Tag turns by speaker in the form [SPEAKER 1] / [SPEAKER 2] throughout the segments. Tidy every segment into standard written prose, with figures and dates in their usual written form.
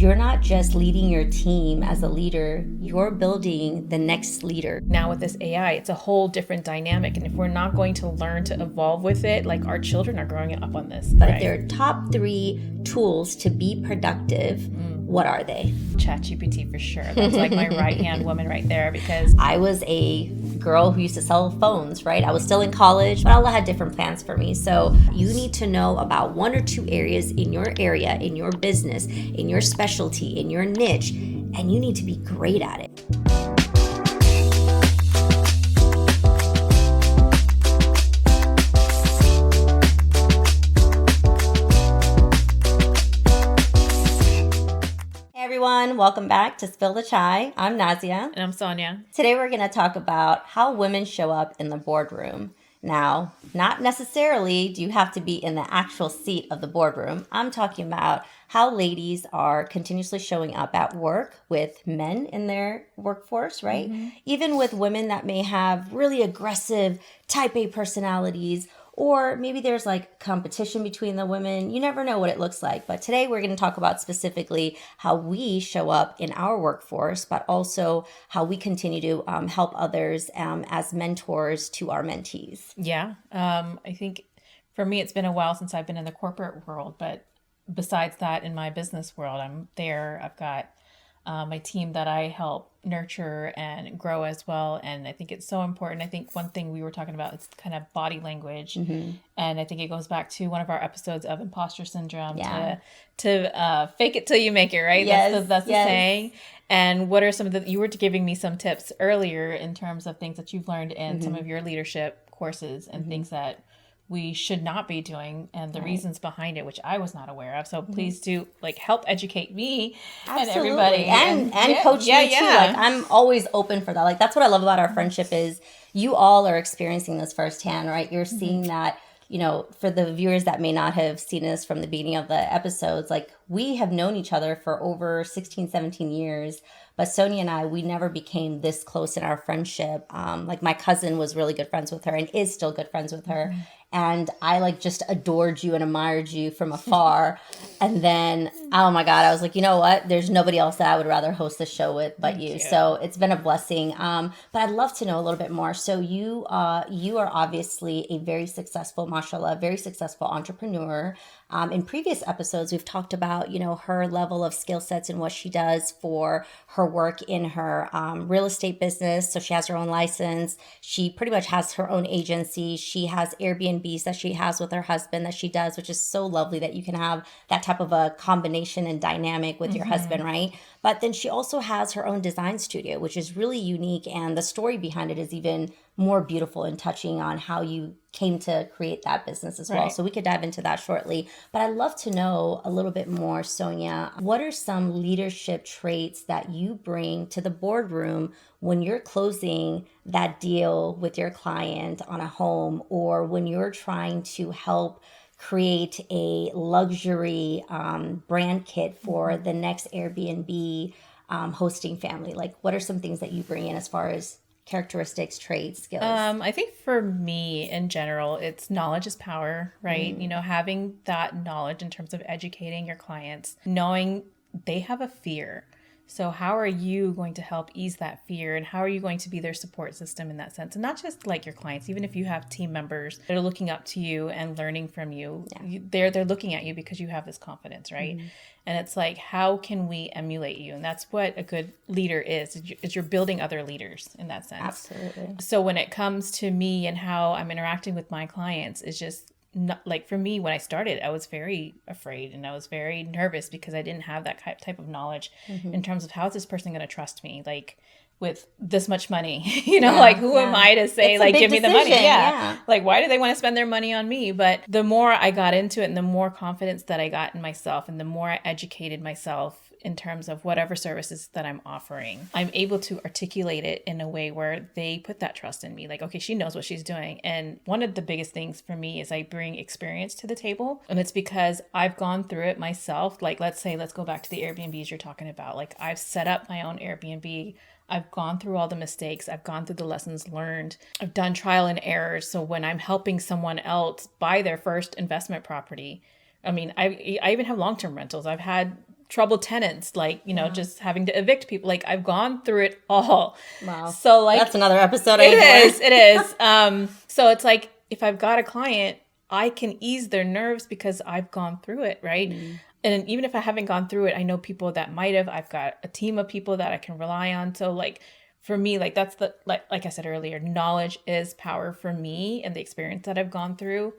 [SPEAKER 1] you're not just leading your team as a leader, you're building the next leader.
[SPEAKER 2] Now with this AI, it's a whole different dynamic. And if we're not going to learn to evolve with it, like our children are growing up on this.
[SPEAKER 1] But if there are top 3 tools to be productive, what are they?
[SPEAKER 2] ChatGPT for sure. That's like my right-hand woman right there, because
[SPEAKER 1] I was a girl who used to sell phones, right? I was still in college, but Allah had different plans for me. So you need to know about 1 or 2 areas in your area, in your business, in your specialty, in your niche, and you need to be great at it. Everyone, welcome back to Spill the Chai. I'm Nazia.
[SPEAKER 2] And I'm Sonia.
[SPEAKER 1] Today we're going to talk about how women show up in the boardroom. Now, not necessarily do you have to be in the actual seat of the boardroom. I'm talking about how ladies are continuously showing up at work with men in their workforce, right? Even with women that may have really aggressive type A personalities, or maybe there's like competition between the women. You never know what it looks like. But today we're going to talk about specifically how we show up in our workforce, but also how we continue to help others as mentors to our mentees.
[SPEAKER 2] Yeah. I think for me, it's been a while since I've been in the corporate world. But besides that, in my business world, I'm there. I've got my team that I help nurture and grow as well. And I think it's so important. I think one thing we were talking about is kind of body language. And I think it goes back to one of our episodes of imposter syndrome to fake it till you make it, right?
[SPEAKER 1] Yes,
[SPEAKER 2] that's the saying. And what are some of you were giving me some tips earlier in terms of things that you've learned in some of your leadership courses and things that we should not be doing and the reasons behind it, which I was not aware of. So please do help educate me and everybody
[SPEAKER 1] and coach me too. Like I'm always open for that. Like that's what I love about our friendship is you all are experiencing this firsthand, right? You're seeing that, for the viewers that may not have seen this from the beginning of the episodes, like we have known each other for over 16, 17 years. But Sonia and I, we never became this close in our friendship. Like my cousin was really good friends with her and is still good friends with her. And I just adored you and admired you from afar. And then, oh my God, I was like, you know what? There's nobody else that I would rather host the show with but you. So it's been a blessing. But I'd love to know a little bit more. So you are obviously a very successful, mashallah, very successful entrepreneur. In previous episodes, we've talked about, her level of skill sets and what she does for her work in her real estate business. So she has her own license. She pretty much has her own agency. She has Airbnbs that she has with her husband that she does, which is so lovely that you can have that type of a combination and dynamic with your husband, right? But then she also has her own design studio, which is really unique. And the story behind it is even more beautiful and touching on how you came to create that business as well. So we could dive into that shortly. But I'd love to know a little bit more, Sonia, what are some leadership traits that you bring to the boardroom when you're closing that deal with your client on a home, or when you're trying to help create a luxury brand kit for the next Airbnb hosting family? Like, what are some things that you bring in as far as characteristics, traits, skills?
[SPEAKER 2] I think for me in general, it's knowledge is power, right? Having that knowledge in terms of educating your clients, knowing they have a fear. So how are you going to help ease that fear, and how are you going to be their support system in that sense? And not just like your clients, even if you have team members that are looking up to you and learning from you, they're looking at you because you have this confidence, right? And it's like, how can we emulate you? And that's what a good leader is you're building other leaders in that sense.
[SPEAKER 1] Absolutely.
[SPEAKER 2] So when it comes to me and how I'm interacting with my clients, it's just not, like for me, when I started, I was very afraid and I was very nervous because I didn't have that type of knowledge in terms of how is this person going to trust me? Like with this much money, who am I to say, give me the money? Like, why do they want to spend their money on me? But the more I got into it and the more confidence that I got in myself and the more I educated myself in terms of whatever services that I'm offering, I'm able to articulate it in a way where they put that trust in me. Like, okay, she knows what she's doing. And one of the biggest things for me is I bring experience to the table. And it's because I've gone through it myself. Like, let's go back to the Airbnbs you're talking about. Like, I've set up my own Airbnb. I've gone through all the mistakes. I've gone through the lessons learned. I've done trial and errors. So when I'm helping someone else buy their first investment property, I mean, I even have long-term rentals. I've had troubled tenants, like, you know, just having to evict people. Like, I've gone through it all.
[SPEAKER 1] Wow.
[SPEAKER 2] So like,
[SPEAKER 1] that's another episode.
[SPEAKER 2] It is. So it's like, if I've got a client, I can ease their nerves because I've gone through it, right? And even if I haven't gone through it, I know people that might have. I've got a team of people that I can rely on. So like, for me, like, that's the, like I said earlier, knowledge is power for me, and the experience that I've gone through,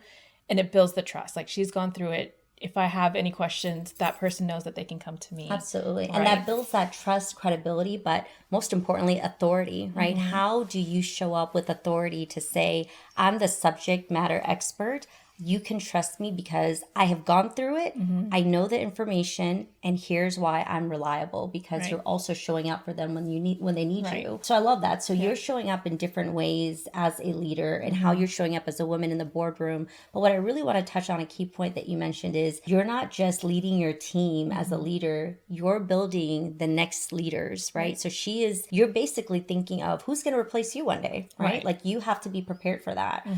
[SPEAKER 2] and it builds the trust. Like, she's gone through it. If I have any questions, that person knows that they can come to me.
[SPEAKER 1] Absolutely.
[SPEAKER 2] Right?
[SPEAKER 1] And that builds that trust, credibility, but most importantly, authority, right? How do you show up with authority to say, I'm the subject matter expert? You can trust me because I have gone through it. I know the information, and here's why I'm reliable, because you're also showing up for them when they need you. So I love that. So you're showing up in different ways as a leader, and how you're showing up as a woman in the boardroom. But what I really want to touch on, a key point that you mentioned, is you're not just leading your team as a leader, you're building the next leaders, right? So you're basically thinking of who's going to replace you one day, right? Like, you have to be prepared for that.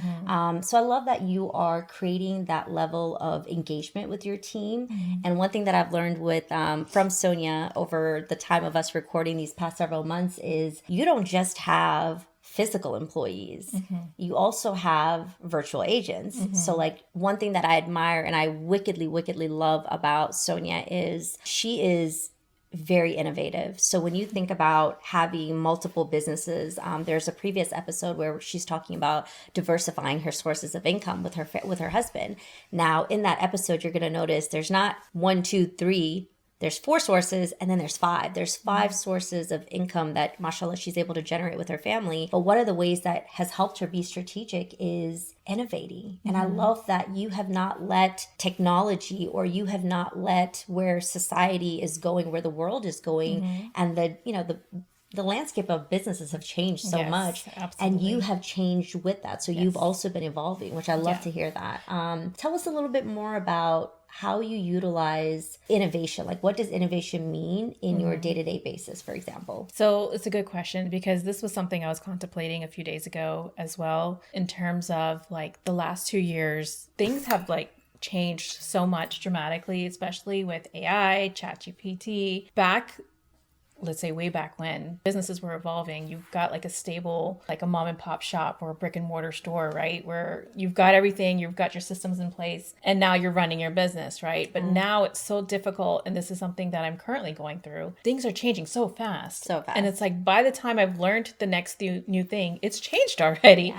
[SPEAKER 1] So I love that you are creating that level of engagement with your team. And one thing that I've learned from Sonia over the time of us recording these past several months is you don't just have physical employees. You also have virtual agents. So like, one thing that I admire and I wickedly love about Sonia is she is very innovative. So when you think about having multiple businesses, there's a previous episode where she's talking about diversifying her sources of income with her husband. Now, in that episode, you're going to notice there's not 1, 2, 3. There's 4 sources, and then there's 5. There's 5 sources of income that, mashallah, she's able to generate with her family. But one of the ways that has helped her be strategic is innovating. And I love that you have not let technology, or you have not let where society is going, where the world is going, and the landscape of businesses have changed so much.
[SPEAKER 2] Absolutely.
[SPEAKER 1] And you have changed with that. So you've also been evolving, which I love to hear that. Tell us a little bit more about how you utilize innovation. Like, what does innovation mean in your day-to-day basis, for example?
[SPEAKER 2] So it's a good question, because this was something I was contemplating a few days ago as well, in terms of like the last 2 years, things have like changed so much dramatically, especially with AI, ChatGPT. Let's say way back when businesses were evolving, you've got like a stable, like a mom and pop shop or a brick and mortar store, right? Where you've got everything, you've got your systems in place, and now you're running your business, right? But now it's so difficult. And this is something that I'm currently going through. Things are changing so fast. And it's like, by the time I've learned the next new thing, it's changed already.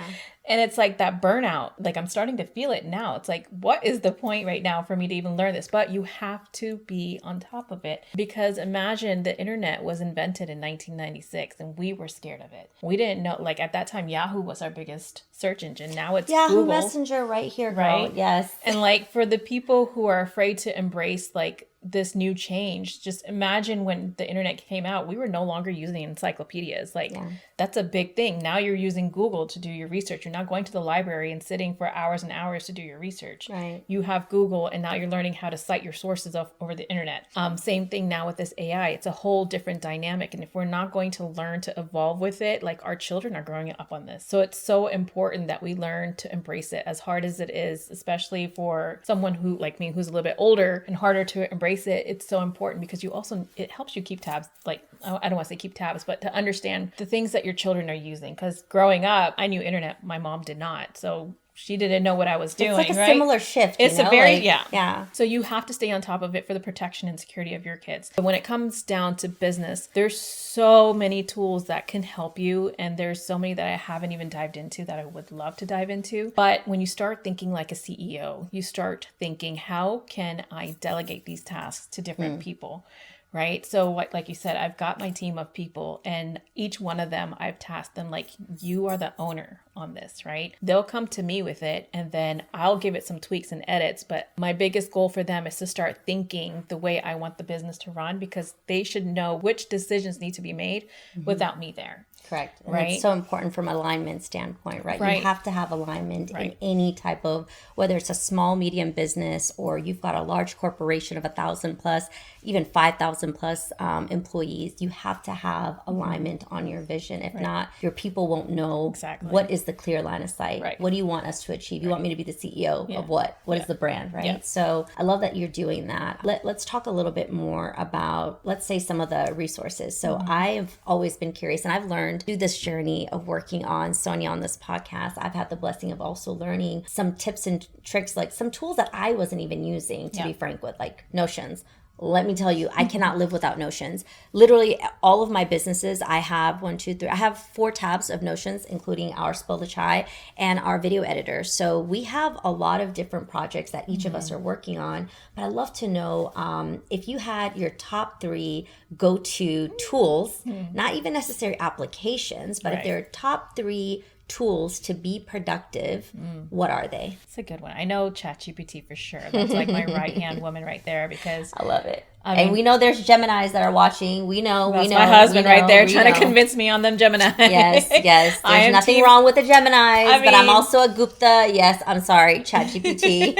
[SPEAKER 2] And it's like that burnout, like I'm starting to feel it now. It's like, what is the point right now for me to even learn this? But you have to be on top of it, because imagine the internet was invented in 1996 and we were scared of it. We didn't know, like at that time, Yahoo was our biggest search engine. Now it's
[SPEAKER 1] Yahoo
[SPEAKER 2] Google.
[SPEAKER 1] Messenger right here, girl.
[SPEAKER 2] Right?
[SPEAKER 1] Yes.
[SPEAKER 2] And like, for the people who are afraid to embrace like this new change, just imagine when the internet came out, we were no longer using encyclopedias. Like that's a big thing. Now you're using Google to do your research. You're not going to the library and sitting for hours and hours to do your research.
[SPEAKER 1] Right.
[SPEAKER 2] You have Google, and now you're learning how to cite your sources over the internet. Same thing now with this AI. It's a whole different dynamic. And if we're not going to learn to evolve with it, like our children are growing up on this. So it's so important that we learn to embrace it, as hard as it is, especially for someone who, like me, who's a little bit older and harder to embrace it. It's so important because it helps you keep tabs. Like, I don't want to say keep tabs, but to understand the things that your children are using. Because growing up, I knew internet. My mom did not. So she didn't know what I was doing.
[SPEAKER 1] It's like a
[SPEAKER 2] right?
[SPEAKER 1] similar shift.
[SPEAKER 2] It's a very,
[SPEAKER 1] like, yeah.
[SPEAKER 2] So you have to stay on top of it for the protection and security of your kids. But when it comes down to business, there's so many tools that can help you. And there's so many that I haven't even dived into that I would love to dive into. But when you start thinking like a CEO, you start thinking, how can I delegate these tasks to different people? Right. So like you said, I've got my team of people, and each one of them, I've tasked them like, you are the owner on this, right? They'll come to me with it, and then I'll give it some tweaks and edits. But my biggest goal for them is to start thinking the way I want the business to run, because they should know which decisions need to be made without me there.
[SPEAKER 1] Correct. And
[SPEAKER 2] right?
[SPEAKER 1] it's so important from alignment standpoint, right?
[SPEAKER 2] Right.
[SPEAKER 1] You have to have alignment in any type of, whether it's a small, medium business or you've got a large corporation of 1,000 plus, even 5,000 plus employees. You have to have alignment on your vision. If not, your people won't know what is the clear line of sight.
[SPEAKER 2] Right.
[SPEAKER 1] What do you want us to achieve? You want me to be the CEO of what? What is the brand, right?
[SPEAKER 2] Yeah.
[SPEAKER 1] So I love that you're doing that. Let's talk a little bit more about, let's say, some of the resources. So I've always been curious, and I've learned through this journey of working on Sonia on this podcast. I've had the blessing of also learning some tips and tricks, like some tools that I wasn't even using, to be frank with, like Notions. Let me tell you, I cannot live without Notions. Literally all of my businesses, I have I have 4 tabs of Notions, including our Spill the Chai and our video editor. So we have a lot of different projects that each of us are working on. But I'd love to know if you had your top 3 go-to tools, not even necessary applications, but if they're top 3 tools to be productive, what are they?
[SPEAKER 2] It's a good one. I know ChatGPT for sure. That's like my right-hand woman right there, because
[SPEAKER 1] I love it. And we know there's Geminis that are watching. We know.
[SPEAKER 2] That's my husband right there trying to convince me on them Gemini.
[SPEAKER 1] Yes. There's nothing wrong with the Geminis, but I'm also a Gupta. Yes, I'm sorry, ChatGPT.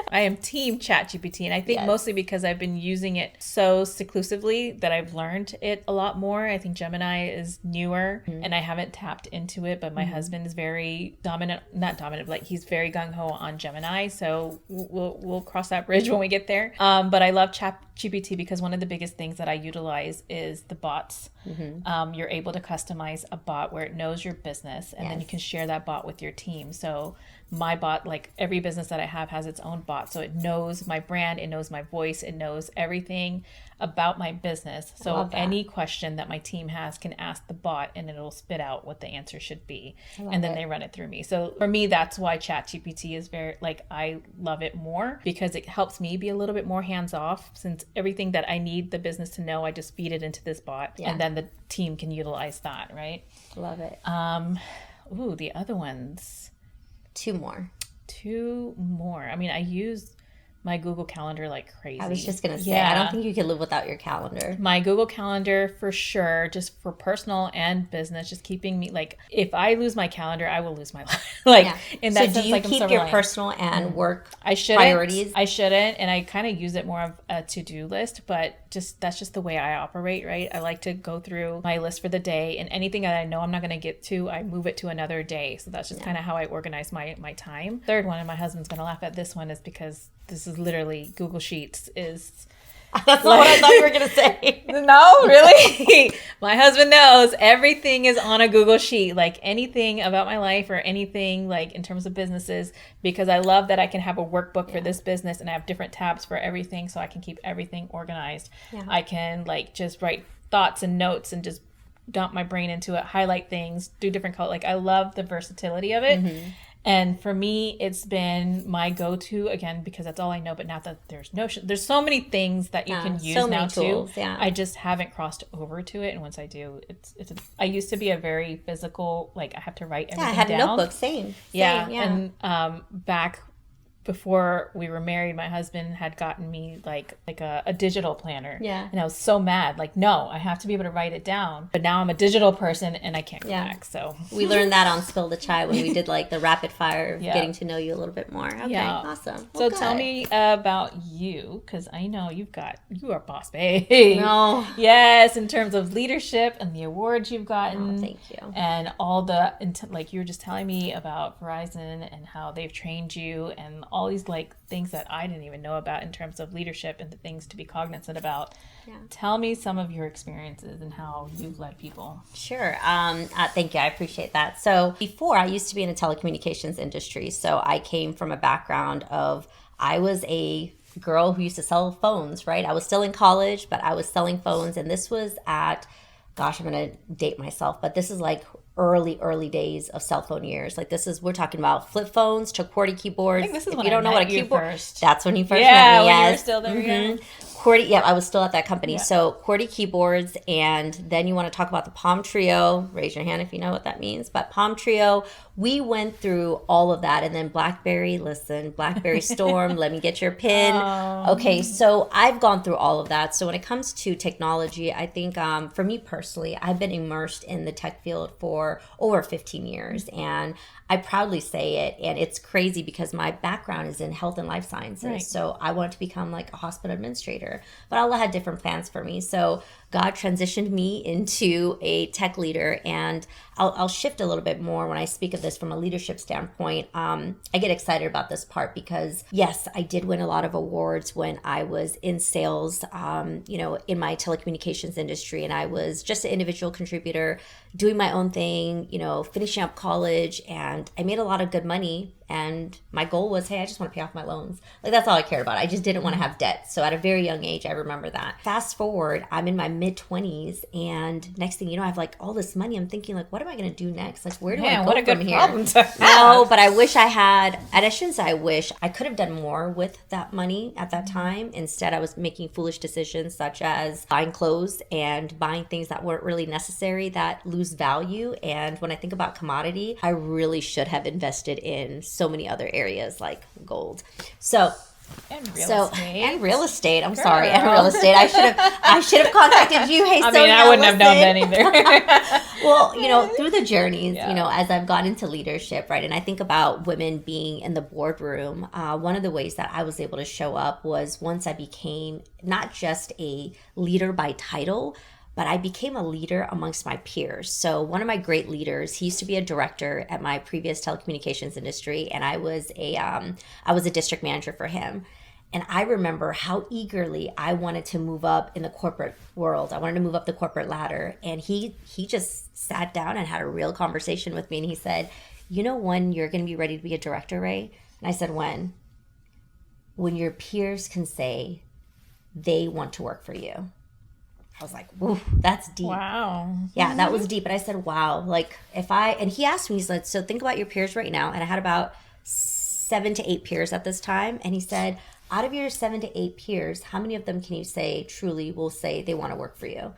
[SPEAKER 2] I am team ChatGPT, and I think mostly because I've been using it so seclusively that I've learned it a lot more. I think Gemini is newer, and I haven't tapped into it, but my husband is very not dominant, like he's very gung-ho on Gemini, so we'll cross that bridge when we get there. But I love ChatGPT because one of the biggest things that I utilize is the bots. You're able to customize a bot where it knows your business, and then you can share that bot with your team. So my bot, like every business that I have, has its own bot. So it knows my brand, it knows my voice, it knows everything about my business. So any question that my team has can ask the bot, and it'll spit out what the answer should be. And then they run it through me. So for me, that's why ChatGPT is very, like, I love it more because it helps me be a little bit more hands off, since everything that I need the business to know, I just feed it into this bot, and then the team can utilize that, right?
[SPEAKER 1] Love it.
[SPEAKER 2] The other ones.
[SPEAKER 1] 2 more.
[SPEAKER 2] I mean, I use my Google Calendar like crazy.
[SPEAKER 1] I was just going to say, I don't think you could live without your calendar.
[SPEAKER 2] My Google Calendar for sure, just for personal and business, just keeping me, like, if I lose my calendar, I will lose my life. In that
[SPEAKER 1] so
[SPEAKER 2] sense,
[SPEAKER 1] do you keep your personal and work priorities?
[SPEAKER 2] I shouldn't, and I kind of use it more of a to-do list, but that's just the way I operate, right? I like to go through my list for the day, and anything that I know I'm not going to get to, I move it to another day. So that's just kind of how I organize my time. Third one, and my husband's going to laugh at this one, is because this is literally Google Sheets is...
[SPEAKER 1] That's not what I thought you were going to say.
[SPEAKER 2] No, really? My husband knows everything is on a Google Sheet, like anything about my life or anything like in terms of businesses, because I love that I can have a workbook for this business and I have different tabs for everything, so I can keep everything organized. I can like just write thoughts and notes and just dump my brain into it, highlight things, do different color. Like I love the versatility of it. And for me, it's been my go-to, again, because that's all I know. But now that there's Notion, there's so many things that you can use now tools, too. I just haven't crossed over to it. And once I do, I used to be a very physical, like I have to write everything down.
[SPEAKER 1] I had a notebook, same.
[SPEAKER 2] And back before we were married, my husband had gotten me like a digital planner. And I was so mad. Like, no, I have to be able to write it down. But now I'm a digital person and I can't go back. So
[SPEAKER 1] we learned that on Spill the Chai when we did like the rapid fire of getting to know you a little bit more. Okay, awesome. Well,
[SPEAKER 2] so tell me about you, because I know you are boss babe.
[SPEAKER 1] No.
[SPEAKER 2] Yes, in terms of leadership and the awards you've gotten.
[SPEAKER 1] Oh, thank you.
[SPEAKER 2] And all the, like you were just telling me about Verizon and how they've trained you and all these like things that I didn't even know about in terms of leadership and the things to be cognizant about. Tell me some of your experiences and how you've led people.
[SPEAKER 1] Sure. Thank you. I appreciate that. So before, I used to be in the telecommunications industry. So I came from a background of, I was a girl who used to sell phones, right? I was still in college, but I was selling phones. And this was at, gosh, I'm going to date myself, but this is like early days of cell phone years. Like we're talking about flip phones to QWERTY keyboards.
[SPEAKER 2] I think this is
[SPEAKER 1] if
[SPEAKER 2] when
[SPEAKER 1] you don't know what a keyboard
[SPEAKER 2] first.
[SPEAKER 1] That's when you first met me.
[SPEAKER 2] When
[SPEAKER 1] yes.
[SPEAKER 2] you were still there.
[SPEAKER 1] Mm-hmm. QWERTY, I was still at that company.
[SPEAKER 2] Yeah.
[SPEAKER 1] So QWERTY keyboards, and then you want to talk about the Palm Trio. Raise your hand if you know what that means. But Palm Trio, we went through all of that. And then BlackBerry Storm, let me get your pin. Okay, so I've gone through all of that. So when it comes to technology, I think for me personally, I've been immersed in the tech field for over 15 years. And I proudly say it, and it's crazy because my background is in health and life sciences. Right. So I wanted to become like a hospital administrator, but Allah had different plans for me. So God transitioned me into a tech leader, and I'll shift a little bit more when I speak of this from a leadership standpoint. I get excited about this part because yes, I did win a lot of awards when I was in sales, in my telecommunications industry, and I was just an individual contributor doing my own thing, finishing up college, and I made a lot of good money. And my goal was, hey, I just want to pay off my loans. Like, that's all I cared about. I just didn't want to have debt. So at a very young age, I remember that. Fast forward, I'm in my mid-20s, and next thing you know, I have like all this money. I'm thinking like, what am I going to do next? Like, where do I go from here? No, but I wish I had, and I shouldn't say I wish, I could have done more with that money at that time. Instead, I was making foolish decisions such as buying clothes and buying things that weren't really necessary that lose value. And when I think about commodity, I really should have invested in so many other areas like gold. And real estate. I'm sorry. And real estate. I should have contacted you. Hey,
[SPEAKER 2] I wouldn't have known that either.
[SPEAKER 1] Well, through the journeys, as I've got into leadership, right? And I think about women being in the boardroom. One of the ways that I was able to show up was once I became not just a leader by title, but I became a leader amongst my peers. So one of my great leaders, he used to be a director at my previous telecommunications industry, and I was a district manager for him. And I remember how eagerly I wanted to move up in the corporate world. I wanted to move up the corporate ladder. And he just sat down and had a real conversation with me, and he said, when you're going to be ready to be a director, Ray? And I said, when? When your peers can say they want to work for you. I was like, whoa, that's deep.
[SPEAKER 2] Wow.
[SPEAKER 1] Yeah, that was deep. And I said, wow, like and he asked me, he said, so think about your peers right now. And I had about 7 to 8 peers at this time. And he said, out of your 7 to 8 peers, how many of them can you say truly will say they want to work for you?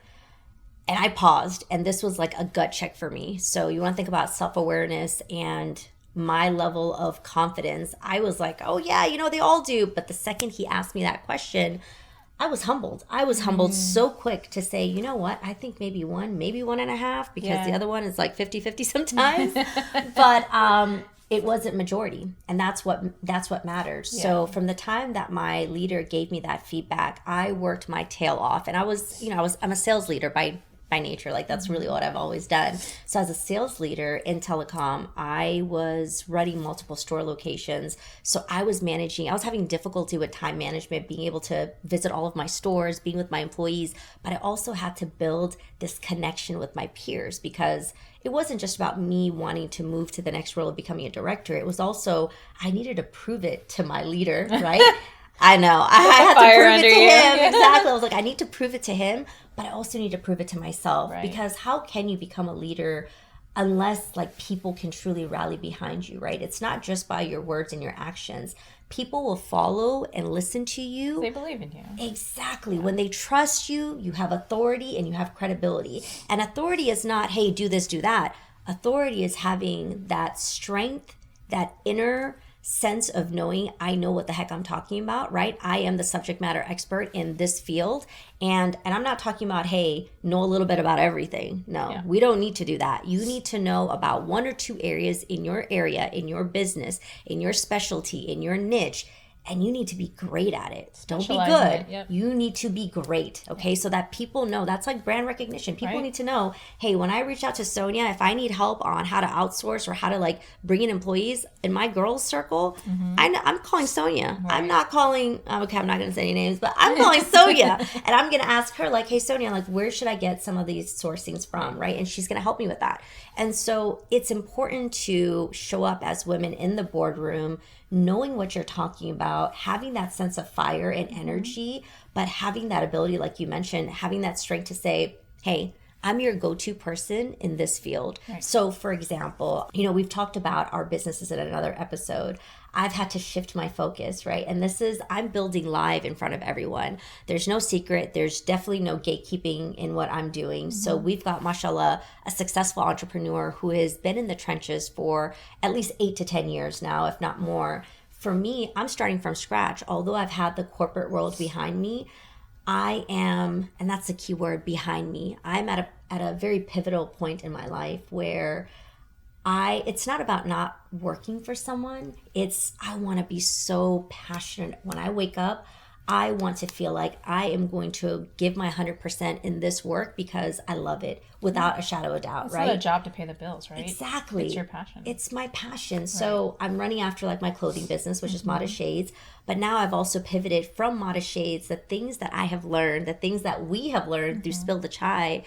[SPEAKER 1] And I paused, and this was like a gut check for me. So you want to think about self-awareness and my level of confidence. I was like, oh yeah, they all do. But the second he asked me that question, I was humbled. So quick to say, you know what? I think maybe 1, maybe 1.5, because the other one is like 50-50 sometimes. But it wasn't majority, and that's what matters. Yeah. So from the time that my leader gave me that feedback, I worked my tail off, and I'm a sales leader by nature. Like, that's really what I've always done. So as a sales leader in telecom, I was running multiple store locations. So I was having difficulty with time management, being able to visit all of my stores, being with my employees, but I also had to build this connection with my peers, because it wasn't just about me wanting to move to the next role of becoming a director. It was also, I needed to prove it to my leader, right? I know. I had to prove it to him. Exactly. I was like, I need to prove it to him, but I also need to prove it to myself. Right. Because how can you become a leader unless like people can truly rally behind you, right? It's not just by your words and your actions. People will follow and listen to you.
[SPEAKER 2] They believe in you.
[SPEAKER 1] Exactly. Yeah. When they trust you, you have authority and you have credibility. And authority is not, hey, do this, do that. Authority is having that strength, that inner sense of knowing I know what the heck I'm talking about, right? I am the subject matter expert in this field. And I'm not talking about, hey, know a little bit about everything. No, we don't need to do that. You need to know about 1 or 2 areas in your area, in your business, in your specialty, in your niche. And you need to be great at it. Don't be good. Yep. You need to be great. Okay. So that people know. That's like brand recognition. People need to know, hey, when I reach out to Sonia, if I need help on how to outsource or how to like bring in employees in my girls circle, I'm calling Sonia. Right. I'm not calling, okay, I'm not going to say any names, but I'm calling Sonia. And I'm going to ask her like, hey, Sonia, like, where should I get some of these sourcings from? Right. And she's going to help me with that. And so it's important to show up as women in the boardroom, knowing what you're talking about, having that sense of fire and energy, but having that ability, like you mentioned, having that strength to say, hey, I'm your go-to person in this field. Right. So for example, we've talked about our businesses in another episode. I've had to shift my focus, right? And I'm building live in front of everyone. There's no secret. There's definitely no gatekeeping in what I'm doing. Mm-hmm. So we've got, mashallah, a successful entrepreneur who has been in the trenches for at least 8 to 10 years now, if not more. For me, I'm starting from scratch. Although I've had the corporate world behind me, I am, and that's the key word, behind me. I'm at a very pivotal point in my life where it's not about not working for someone. I want to be so passionate. When I wake up, I want to feel like I am going to give my 100% in this work because I love it without a shadow of doubt, right?
[SPEAKER 2] It's not a job to pay the bills, right?
[SPEAKER 1] Exactly.
[SPEAKER 2] It's your passion.
[SPEAKER 1] It's my passion. Right. So I'm running after like my clothing business, which is Modest Shades. But now I've also pivoted from Modest Shades, the things that I have learned, the things that we have learned through Spill the Chai.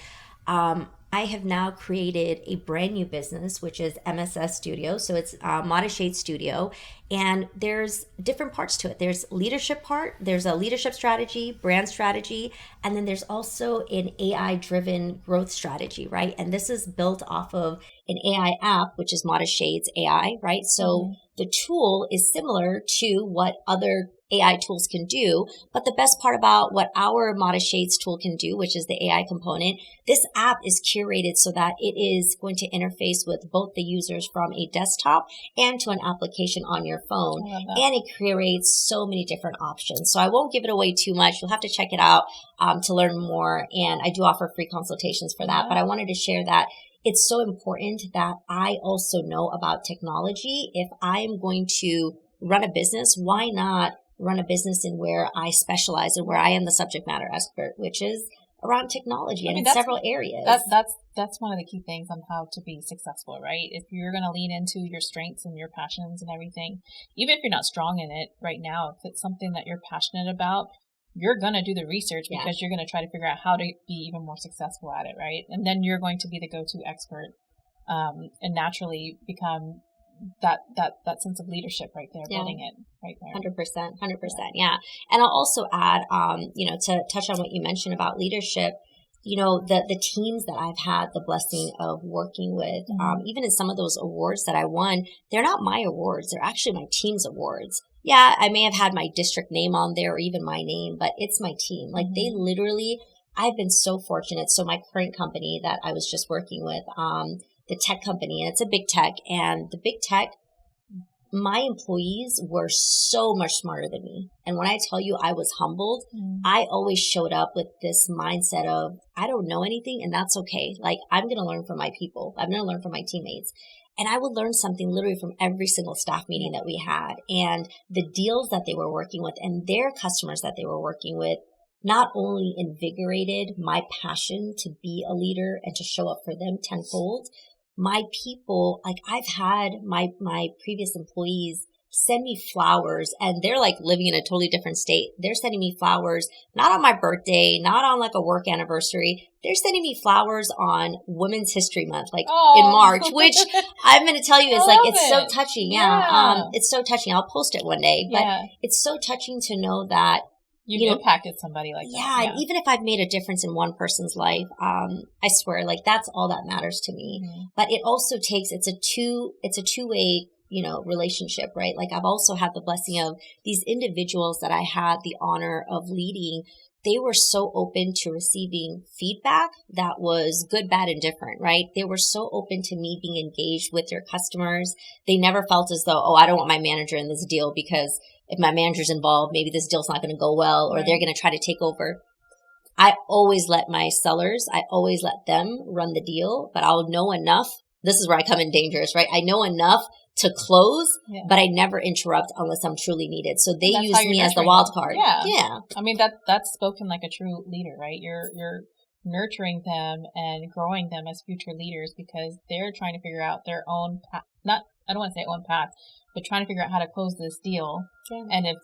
[SPEAKER 1] I have now created a brand new business, which is MSS Studio. So it's Modest Shades Studio. And there's different parts to it. There's leadership part, there's a leadership strategy, brand strategy, and then there's also an AI-driven growth strategy, right? And this is built off of an AI app, which is Modest Shades AI, right? So the tool is similar to what other AI tools can do, but the best part about what our Modest Shades tool can do, which is the AI component, this app is curated so that it is going to interface with both the users from a desktop and to an application on your phone, and it creates so many different options. So I won't give it away too much. You'll have to check it out to learn more, and I do offer free consultations for that, but I wanted to share that it's so important that I also know about technology. If I'm going to run a business, why not run a business in where I specialize and where I am the subject matter expert, which is around technology and in several areas.
[SPEAKER 2] That's one of the key things on how to be successful, right? If you're going to lean into your strengths and your passions and everything, even if you're not strong in it right now, if it's something that you're passionate about, you're going to do the research because you're going to try to figure out how to be even more successful at it, right? And then you're going to be the go-to expert and naturally become that sense of leadership right there, building it right there.
[SPEAKER 1] 100%, yeah. And I'll also add, to touch on what you mentioned about leadership, the teams that I've had the blessing of working with, even in some of those awards that I won, they're not my awards. They're actually my team's awards. Yeah, I may have had my district name on there or even my name, but it's my team. Like they literally, I've been so fortunate. So my current company that I was just working with, the tech company, and it's a big tech, and the big tech, my employees were so much smarter than me. And when I tell you I was humbled, I always showed up with this mindset of, I don't know anything and that's okay. Like I'm going to learn from my people. I'm going to learn from my teammates. And I would learn something literally from every single staff meeting that we had, and the deals that they were working with and their customers that they were working with not only invigorated my passion to be a leader and to show up for them tenfold. My people, like I've had my previous employees send me flowers, and they're like living in a totally different state. They're sending me flowers, not on my birthday, not on like a work anniversary. They're sending me flowers on Women's History Month, like in March, which I'm going to tell you is like, it's so touching. Yeah. It's so touching. I'll post it one day, but it's so touching to know that
[SPEAKER 2] You've impacted somebody like that.
[SPEAKER 1] Yeah, and even if I've made a difference in one person's life, I swear, like that's all that matters to me. But it also takes, it's a two-way, relationship, right? Like I've also had the blessing of these individuals that I had the honor of leading. They were so open to receiving feedback that was good, bad, and different, right? They were so open to me being engaged with their customers. They never felt as though, I don't want my manager in this deal because if my manager's involved, maybe this deal's not going to go well, or they're going to try to take over. I always let my sellers, I always let them run the deal, but I'll know enough. This is where I come in dangerous, right? I know enough to close, but I never interrupt unless I'm truly needed. So they use me as the wild card.
[SPEAKER 2] Yeah. I mean, that's spoken like a true leader, right? You're nurturing them and growing them as future leaders because they're trying to figure out their own path. I don't want to say own path, but trying to figure out how to close this deal. And if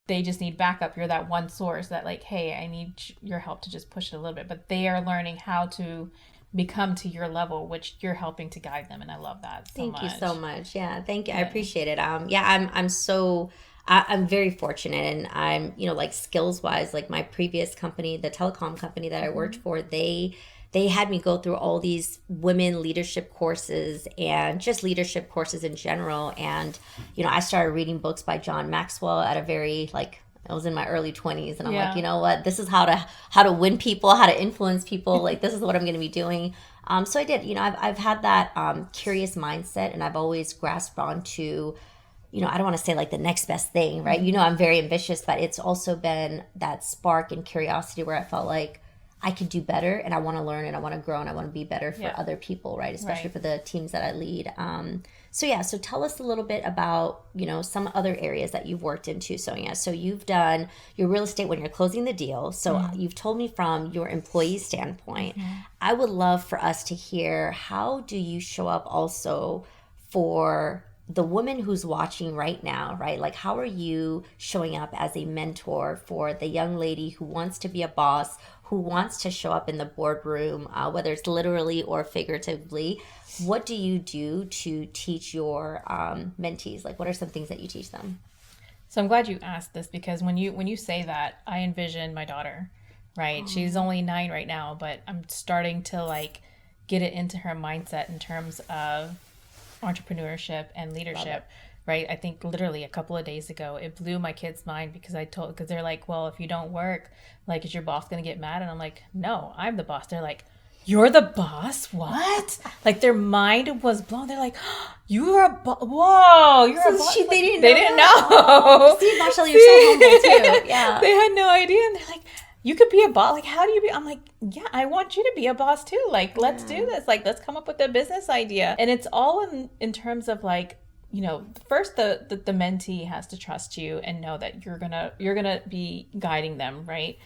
[SPEAKER 2] they just need backup, you're that one source that like, hey, I need your help to just push it a little bit. But they are learning how to become to your level, which you're helping to guide them. And I love that so much.
[SPEAKER 1] Thank you so much. Yeah, thank you. I appreciate it. I'm so I'm very fortunate, and I'm, like skills wise, like my previous company, the telecom company that I worked for, they had me go through all these women leadership courses and just leadership courses in general. And, I started reading books by John Maxwell at a very, like, I was in my early 20s, and I'm like, you know what, this is how to win people, how to influence people. Like, this is what I'm going to be doing. So I did, I've had that curious mindset, and I've always grasped onto, I don't want to say like the next best thing, right? I'm very ambitious, but it's also been that spark and curiosity where I felt like I could do better, and I want to learn, and I want to grow, and I want to be better for other people, right? Especially for the teams that I lead. So tell us a little bit about, some other areas that you've worked into, Sonia. So you've done your real estate when you're closing the deal. So you've told me from your employee standpoint. I would love for us to hear, how do you show up also for the woman who's watching right now, right? Like, how are you showing up as a mentor for the young lady who wants to be a boss, who wants to show up in the boardroom, whether it's literally or figuratively? What do you do to teach your mentees? Like, what are some things that you teach them?
[SPEAKER 2] So I'm glad you asked this, because when you say that, I envision my daughter, right? She's only 9 right now, but I'm starting to like get it into her mindset in terms of entrepreneurship and leadership, right? I think literally a couple of days ago, it blew my kids' mind because they're like, well, if you don't work, like, is your boss going to get mad? And I'm like, no, I'm the boss. They're like, you're the boss? What? Like, their mind was blown. They're like, oh, you're a boss. Whoa, you're a boss.
[SPEAKER 1] They didn't
[SPEAKER 2] know.
[SPEAKER 1] Oh, see, Marshall, you're so humble too. Yeah.
[SPEAKER 2] They had no idea. And they're like, you could be a boss. Like, how do you be? I'm like, yeah, I want you to be a boss too. Like, let's do this. Like, let's come up with a business idea. And it's all in terms of like, first the mentee has to trust you and know that you're gonna be guiding them, right?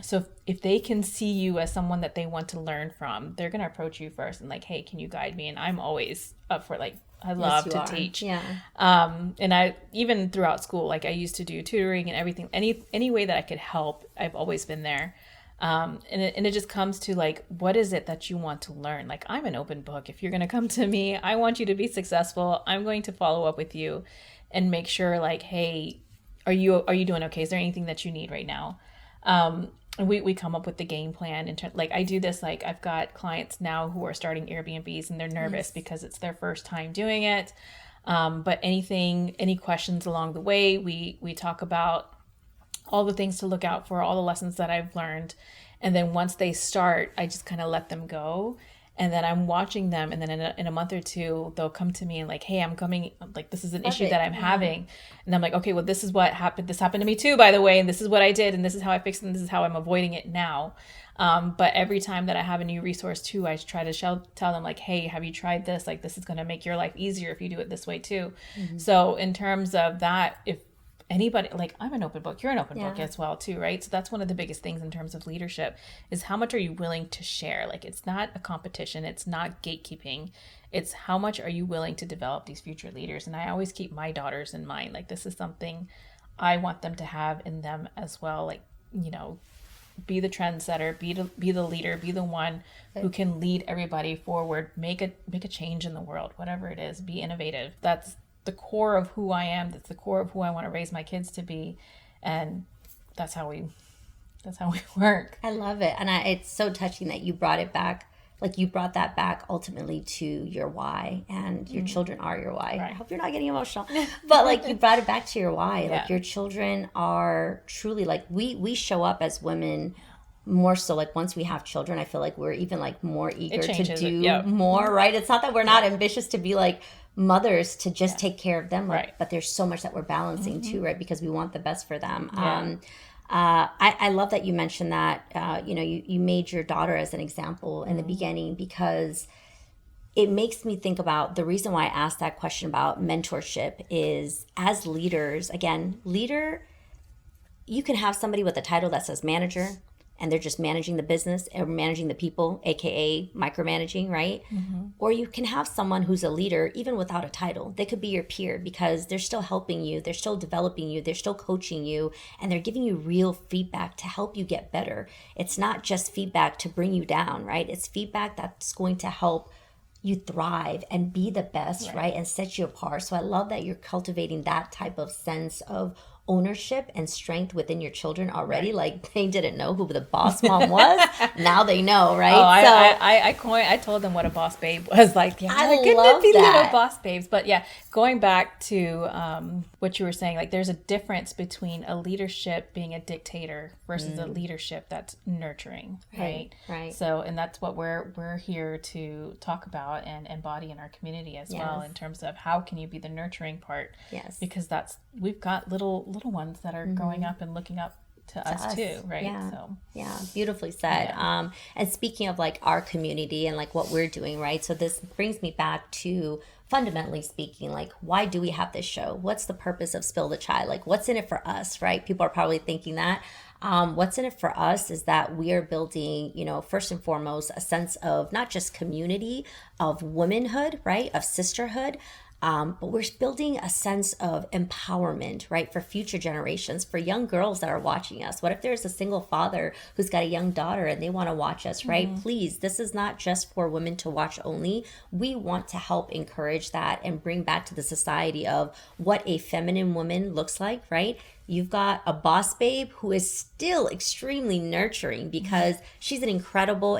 [SPEAKER 2] So if they can see you as someone that they want to learn from, they're gonna approach you first and like, hey, can you guide me? And I'm always up for, like, I love to teach.
[SPEAKER 1] Yeah.
[SPEAKER 2] And I, even throughout school, like, I used to do tutoring and everything, any way that I could help, I've always been there. And it just comes to like, what is it that you want to learn? Like, I'm an open book. If you're going to come to me, I want you to be successful. I'm going to follow up with you and make sure, like, hey, are you doing okay? Is there anything that you need right now? And we come up with the game plan. Like, I do this, like, I've got clients now who are starting Airbnbs, and they're nervous because it's their first time doing it. But any questions along the way, we talk about all the things to look out for, all the lessons that I've learned. And then once they start, I just kind of let them go. And then I'm watching them. And then in a month or two, they'll come to me and like, hey, I'm coming, like, this is an issue that I'm having. And I'm like, okay, well, this is what happened. This happened to me too, by the way. And this is what I did. And this is how I fixed it. And this is how I'm avoiding it now. But every time that I have a new resource too, I try to tell them like, hey, have you tried this? Like, this is going to make your life easier if you do it this way too. Mm-hmm. So in terms of that, if anybody, like, I'm an open book, you're an open book as well too, right? So that's one of the biggest things in terms of leadership, is how much are you willing to share? Like, it's not a competition, it's not gatekeeping, it's how much are you willing to develop these future leaders. And I always keep my daughters in mind. Like, this is something I want them to have in them as well. Like, be the trendsetter, be the leader, be the one who can lead everybody forward, make a change in the world, whatever it is, be innovative. That's the core of who I am. That's the core of who I want to raise my kids to be. And that's how we work. I
[SPEAKER 1] love it. And it's so touching that you brought it back. Like, you brought that back ultimately to your why, and your children are your why. Right. I hope you're not getting emotional, but like, you brought it back to your why. Like, your children are truly, like, we show up as women more so, like, once we have children, I feel like we're even like more eager to do more, right? It's not that we're not ambitious to be like mothers to just take care of them, like, but there's so much that we're balancing too, right? Because we want the best for them. I love that you mentioned that, you made your daughter as an example in the beginning, because it makes me think about the reason why I asked that question about mentorship is, as leaders, again, you can have somebody with a title that says manager, and they're just managing the business or managing the people, aka micromanaging, right? Mm-hmm. Or you can have someone who's a leader even without a title. They could be your peer, because they're still helping you, they're still developing you, they're still coaching you, and they're giving you real feedback to help you get better. It's not just feedback to bring you down, right? It's feedback that's going to help you thrive and be the best, right? And set you apart. So I love that you're cultivating that type of sense of ownership and strength within your children already. Like, they didn't know who the boss mom was. Now they know, right?
[SPEAKER 2] I told them what a boss babe was. Like, yeah,
[SPEAKER 1] I
[SPEAKER 2] they're gonna
[SPEAKER 1] love
[SPEAKER 2] be
[SPEAKER 1] that.
[SPEAKER 2] little boss babes. But yeah, going back to what you were saying, like, there's a difference between a leadership being a dictator versus a leadership that's nurturing, right?
[SPEAKER 1] Right.
[SPEAKER 2] So, and that's what we're here to talk about and embody in our community as well, in terms of how can you be the nurturing part?
[SPEAKER 1] Yes.
[SPEAKER 2] Because we've got little ones that are growing up and looking up to us too, right?
[SPEAKER 1] Yeah.
[SPEAKER 2] So
[SPEAKER 1] yeah, beautifully said. And speaking of like our community and like what we're doing, right? So this brings me back to, fundamentally speaking, like, why do we have this show? What's the purpose of Spill the Chai? Like, what's in it for us, right? People are probably thinking that. What's in it for us is that we are building, first and foremost, a sense of not just community, of womanhood, right? Of sisterhood. But we're building a sense of empowerment, right, for future generations, for young girls that are watching us. What if there's a single father who's got a young daughter and they want to watch us, right? Please, this is not just for women to watch only. We want to help encourage that and bring back to the society of what a feminine woman looks like, right? You've got a boss babe who is still extremely nurturing because she's an incredible,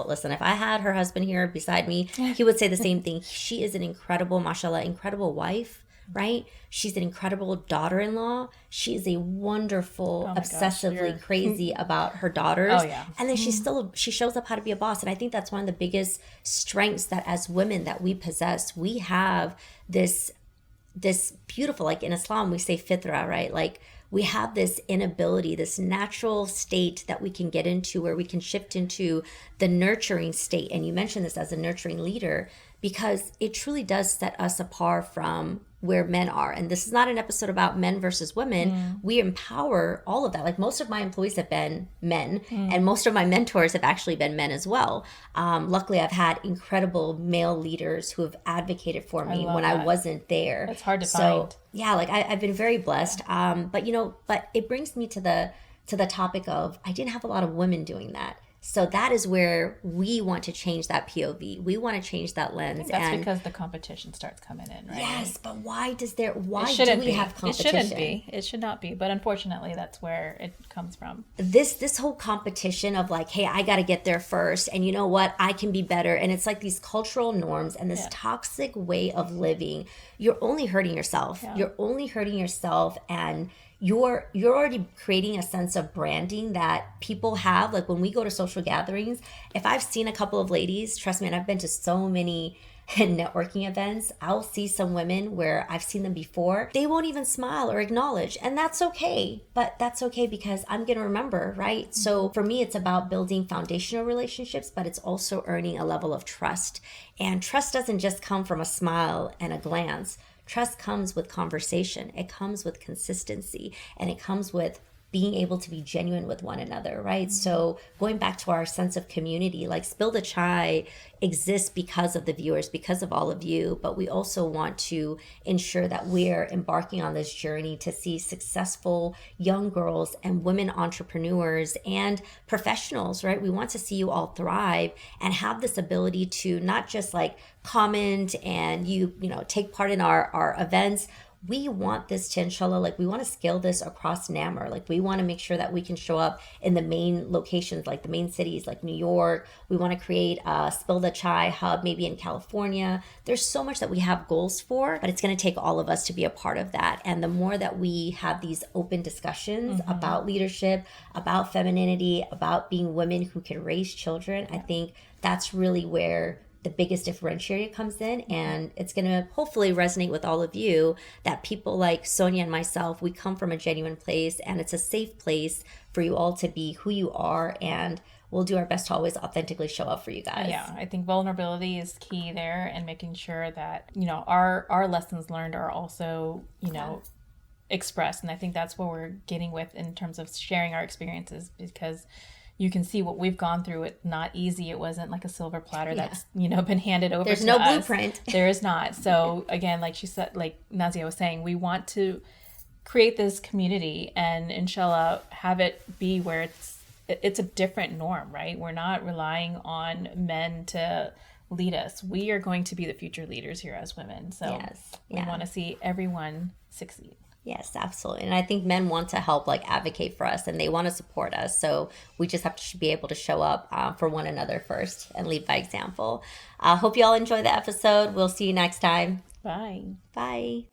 [SPEAKER 1] listen, if I had her husband here beside me, he would say the same thing. She is an incredible, mashallah, incredible wife, right? She's an incredible daughter-in-law. She is a wonderful, obsessively crazy about her daughters. And then she shows up how to be a boss. And I think that's one of the biggest strengths that as women that we possess. We have this beautiful, like in Islam, we say fitra, right? Like, we have this inability, this natural state that we can get into where we can shift into the nurturing state. And you mentioned this as a nurturing leader, because it truly does set us apart from where men are. And this is not an episode about men versus women. We empower all of that. Like, most of my employees have been men, and most of my mentors have actually been men as well. Luckily, I've had incredible male leaders who have advocated for me when I wasn't there.
[SPEAKER 2] It's hard to find.
[SPEAKER 1] Yeah, like I've been very blessed. But it brings me to the topic of, I didn't have a lot of women doing that. So that is where we want to change that POV. We want to change that lens.
[SPEAKER 2] That's because the competition starts coming in, right?
[SPEAKER 1] Yes, but why do we have competition?
[SPEAKER 2] It shouldn't be. It should not be. But unfortunately, that's where it comes from.
[SPEAKER 1] This whole competition of like, hey, I got to get there first. And you know what? I can be better. And it's like these cultural norms and this toxic way of living. You're only hurting yourself. Yeah. You're only hurting yourself, and you're already creating a sense of branding that people have. Like, when we go to social gatherings, if I've seen a couple of ladies, trust me, and I've been to so many networking events, I'll see some women where I've seen them before. They won't even smile or acknowledge. And that's okay. But that's okay because I'm going to remember, right? So for me, it's about building foundational relationships, but it's also earning a level of trust. And trust doesn't just come from a smile and a glance. Trust comes with conversation. It comes with consistency, and it comes with being able to be genuine with one another, right? So going back to our sense of community, like Spill the Chai exists because of the viewers, because of all of you, but we also want to ensure that we're embarking on this journey to see successful young girls and women entrepreneurs and professionals, right? We want to see you all thrive and have this ability to not just like comment and you take part in our events. We want this to, inshallah, like we want to scale this across NAMR. Like, we want to make sure that we can show up in the main locations, like the main cities, like New York. We want to create a Spill the Chai hub, maybe in California. There's so much that we have goals for, but it's going to take all of us to be a part of that. And the more that we have these open discussions about leadership, about femininity, about being women who can raise children, I think that's really where the biggest differentiator comes in, and it's going to hopefully resonate with all of you that people like Sonia and myself, we come from a genuine place, and it's a safe place for you all to be who you are, and we'll do our best to always authentically show up for you guys.
[SPEAKER 2] Yeah, I think vulnerability is key there, and making sure that, our lessons learned are also, expressed. And I think that's what we're getting with in terms of sharing our experiences, because you can see what we've gone through. It's not easy. It wasn't like a silver platter that's, been handed over to us.
[SPEAKER 1] There's no blueprint.
[SPEAKER 2] There is not. So again, like she said, like Nazia was saying, we want to create this community and inshallah have it be where it's a different norm, right? We're not relying on men to lead us. We are going to be the future leaders here as women. So we want to see everyone succeed.
[SPEAKER 1] Yes, absolutely. And I think men want to help like advocate for us and they want to support us. So we just have to be able to show up for one another first and lead by example. I hope you all enjoy the episode. We'll see you next time.
[SPEAKER 2] Bye.
[SPEAKER 1] Bye.